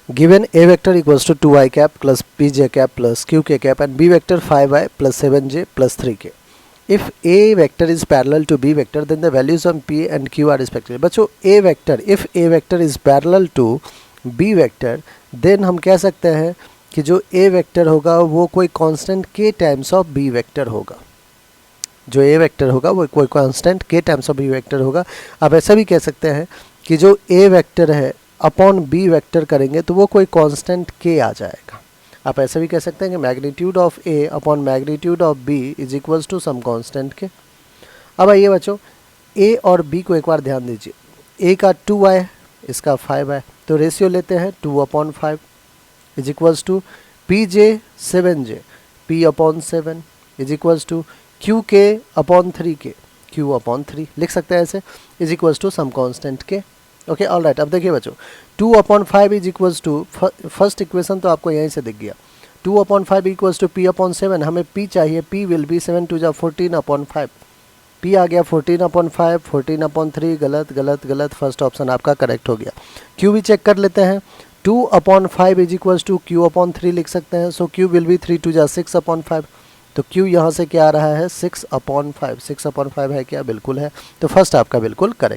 Given a vector equals to 2i cap plus pj cap plus qk cap and b vector 5i plus 7j plus 3k. If a vector is parallel to b vector, then the values on p and q are respectively. बच्चों a vector, if a vector is parallel to b vector, then हम कह सकते हैं कि जो a vector होगा वो कोई constant k times of b vector होगा. जो a vector होगा वो कोई constant k times of b vector होगा. आप ऐसा भी कह सकते हैं कि जो a vector है अपॉन b vector करेंगे तो वो कोई constant k आ जाएगा. आप ऐसा भी कह सकते हैं कि magnitude of a upon magnitude of b is equals to some constant K. अब आइए बच्चों a और b को एक बार ध्यान दीजिए. a का 2i है, इसका 5i, तो रेशियो लेते हैं 2/5 is equals to pj 7j p upon 7 is equals to qk upon 3k q upon 3 लिख सकते हैं ऐसे is equals to some constant के. Okay all right. अब देखिए बच्चों 2/5 is equals to first equation तो आपको यहीं से दिख गया. 2/5 इक्वल्स टू p अपॉन 7. हमें p चाहिए. p विल बी 7 टू जा 14/5. p आ गया 14/5. 14/3 गलत गलत गलत. फर्स्ट ऑप्शन आपका करेक्ट हो गया. q भी चेक कर लेते हैं. 2/5 is equals to q upon 3 लिख सकते हैं. So q will be 3 to जा 6/5. तो q यहाँ से क्या आ रहा है 6/5. 6/5 है क्या? बिल्कुल है. तो फर्स्ट आपका बिल्कुल करेक्ट.